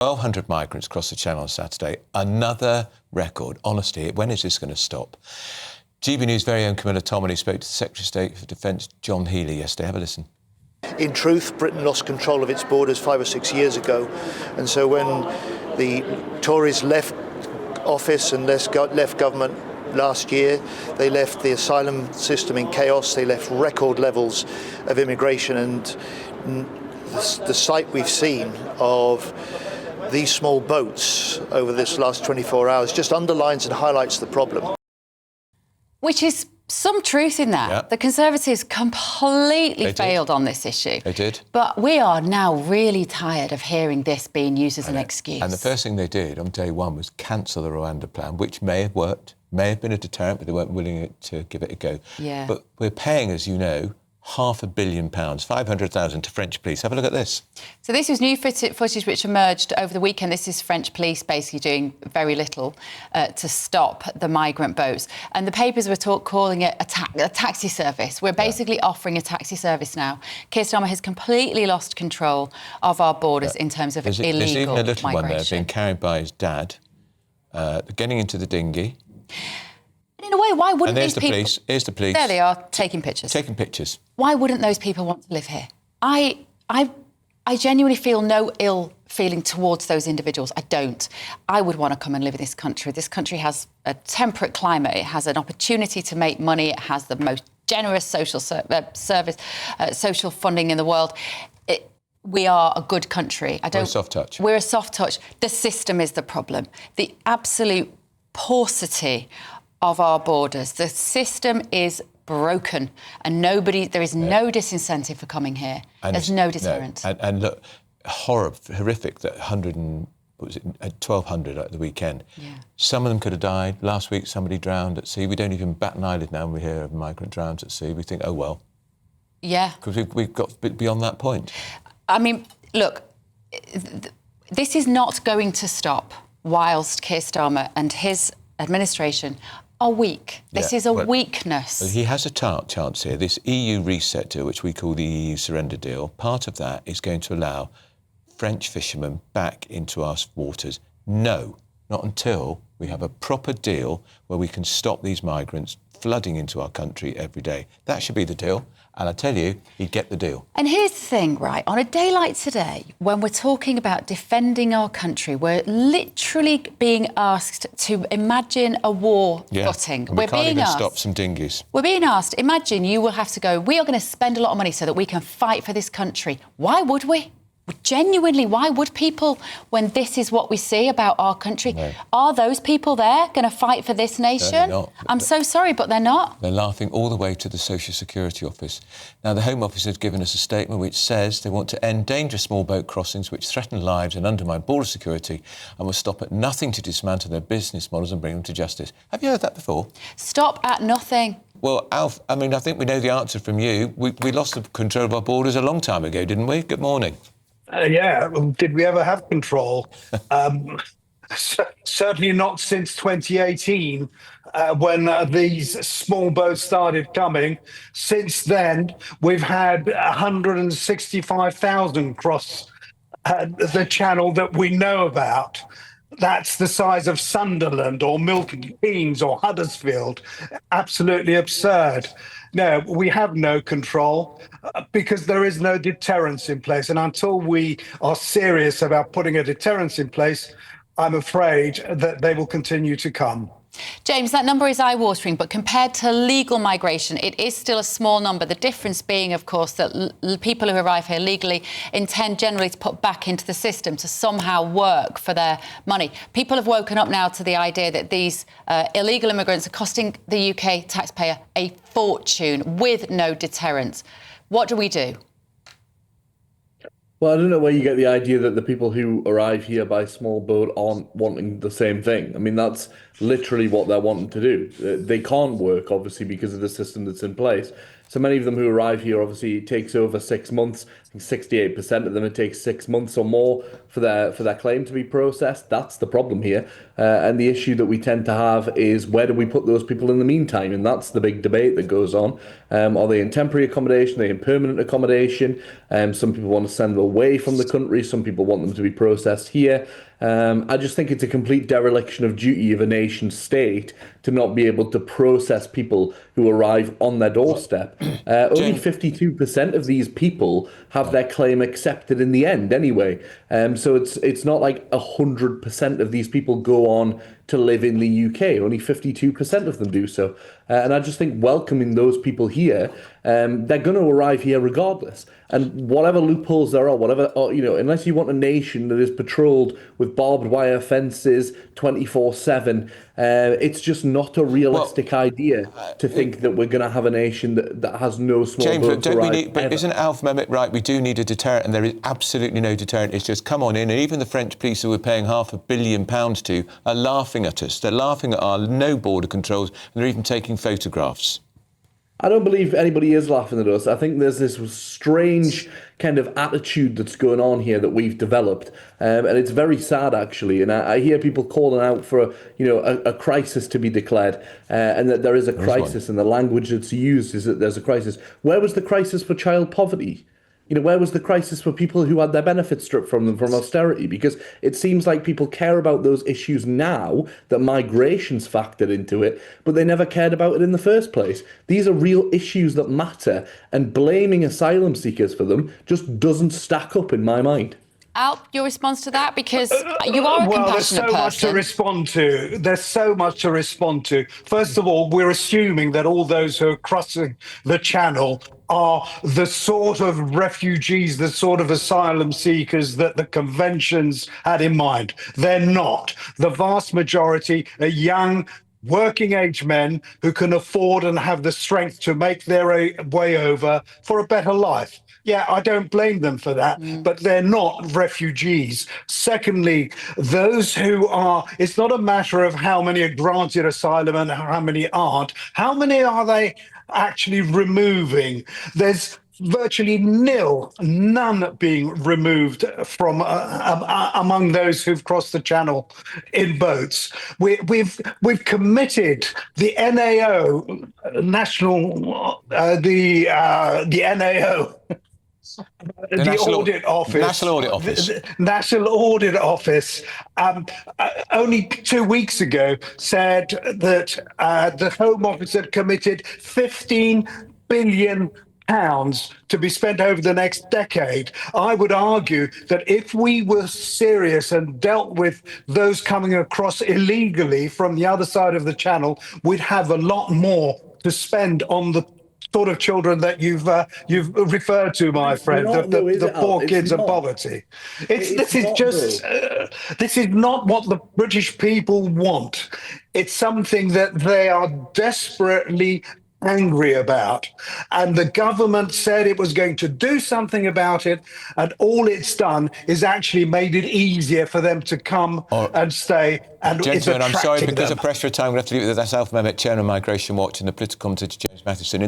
1,200 migrants crossed the Channel on Saturday. Another record. Honestly, when is this going to stop? GB News' very own Camilla Tominey spoke to the Secretary of State for Defence, John Healey, yesterday. Have a listen. In truth, Britain lost control of its borders 5 or 6 years ago. And so when the Tories left office and left government last year, they left the asylum system in chaos. They left record levels of immigration. And the sight we've seen of these small boats over this last 24 hours just underlines and highlights the problem. Which is some truth in that. Yeah. The Conservatives completely failed on this issue. They did. But we are now really tired of hearing this being used as an excuse. And the first thing they did on day one was cancel the Rwanda plan, which may have worked, may have been a deterrent, but they weren't willing to give it a go. Yeah. But we're paying, as you know, £500 million, 500,000 to French police. Have a look at this. So this was new footage which emerged over the weekend. This is French police basically doing very little to stop the migrant boats. And the papers were calling it a taxi service. We're basically offering a taxi service now. Keir Starmer has completely lost control of our borders in terms of illegal migration. There's even a little one there being carried by his dad, getting into the dinghy. In a way, why wouldn't these people... Here's the police. There they are, taking pictures. Taking pictures. Why wouldn't those people want to live here? I genuinely feel no ill feeling towards those individuals. I don't. I would want to come and live in this country. This country has a temperate climate. It has an opportunity to make money. It has the most generous social social funding in the world. We are a good country. We're a soft touch. We're a soft touch. The system is the problem. The absolute paucity of our borders. The system is broken and there is no disincentive for coming here. There's no deterrent. No. And look, horrific that 1,200 at the weekend. Yeah. Some of them could have died. Last week, somebody drowned at sea. We don't even bat an eyelid now when we hear of a migrant drowns at sea. We think, oh, well. Yeah. Because we've got beyond that point. I mean, look, this is not going to stop whilst Keir Starmer and his administration are weak. This is a weakness. He has a chance here. This EU reset deal, which we call the EU surrender deal, part of that is going to allow French fishermen back into our waters. No, not until we have a proper deal where we can stop these migrants flooding into our country every day. That should be the deal. And I tell you, he'd get the deal. And here's the thing, right? On a day like today, when we're talking about defending our country, we're literally being asked to imagine a war footing. And we can't even stop some dinghies. We're being asked, imagine you will have to go, we are going to spend a lot of money so that we can fight for this country. Why would we? Genuinely, why would people, when this is what we see about our country, are those people there going to fight for this nation? No, I'm so sorry, but they're not. They're laughing all the way to the Social Security Office. Now, the Home Office has given us a statement which says they want to end dangerous small boat crossings which threaten lives and undermine border security and will stop at nothing to dismantle their business models and bring them to justice. Have you heard that before? Stop at nothing. Well, Alf, I mean, I think we know the answer from you. We lost the control of our borders a long time ago, didn't we? Good morning. Did we ever have control? Certainly not since 2018, when these small boats started coming. Since then, we've had 165,000 cross the channel that we know about. That's the size of Sunderland or Milton Keynes or Huddersfield. Absolutely absurd. No, we have no control because there is no deterrence in place. And until we are serious about putting a deterrence in place, I'm afraid that they will continue to come. James, that number is eye-watering, but compared to legal migration, it is still a small number. The difference being, of course, that people who arrive here legally intend generally to put back into the system to somehow work for their money. People have woken up now to the idea that these illegal immigrants are costing the UK taxpayer a fortune with no deterrent. What do we do? Well, I don't know where you get the idea that the people who arrive here by small boat aren't wanting the same thing. I mean, that's literally what they're wanting to do. They can't work, obviously, because of the system that's in place. So many of them who arrive here, obviously, it takes over 6 months. 68% of them, it takes 6 months or more for their claim to be processed. That's the problem here. And the issue that we tend to have is, where do we put those people in the meantime? And that's the big debate that goes on. Are they in temporary accommodation? Are they in permanent accommodation? Some people want to send them away from the country. Some people want them to be processed here. I just think it's a complete dereliction of duty of a nation state to not be able to process people who arrive on their doorstep. Only 52% of these people have their claim accepted in the end anyway. So it's not like 100% of these people go on to live in the UK. Only 52% of them do so. And I just think welcoming those people here, they're going to arrive here regardless. And whatever loopholes there are, unless you want a nation that is patrolled with barbed wire fences 24/7, it's just not a realistic idea to think that we're going to have a nation that has no small James, boats arrive but isn't Alf Mehmet right? We do need a deterrent, and there is absolutely no deterrent. It's just come on in, and even the French police, who we're paying £500 million to, are laughing at us. They're laughing at our no border controls, and they're even taking photographs. I don't believe anybody is laughing at us. I think there's this strange kind of attitude that's going on here that we've developed, and it's very sad actually. And I hear people calling out for a crisis to be declared, and that there is a crisis, and the language that's used is that there's a crisis. Where was the crisis for child poverty? Where was the crisis for people who had their benefits stripped from them from austerity? Because it seems like people care about those issues now, that migration's factored into it, but they never cared about it in the first place. These are real issues that matter, and blaming asylum seekers for them just doesn't stack up in my mind. Alp, your response to that? Because you are a compassionate there's so person. much to respond to. There's so much to respond to. First of all, we're assuming that all those who are crossing the channel are the sort of refugees, the sort of asylum seekers that the conventions had in mind. They're not. The vast majority are young, working-age men who can afford and have the strength to make their way over for a better life. Yeah, I don't blame them for that, but they're not refugees. Secondly, those who are, it's not a matter of how many are granted asylum and how many aren't. How many are they actually removing? There's virtually none being removed from among those who've crossed the channel in boats. We've committed the NAO, the NAO. The National Audit Office only 2 weeks ago said that the Home Office had committed £15 billion to be spent over the next decade. I would argue that if we were serious and dealt with those coming across illegally from the other side of the channel, we'd have a lot more to spend on the sort of children that you've referred to, my friend, the poor kids and poverty. This is not what the British people want. It's something that they are desperately angry about, and the government said it was going to do something about it, and all it's done is actually made it easier for them to come and stay. And gentlemen, I'm sorry, because of pressure of time, we're going to have to leave it. That's Alf Mehmet, Chairman of Migration Watch, and the political commentator James Mathieson.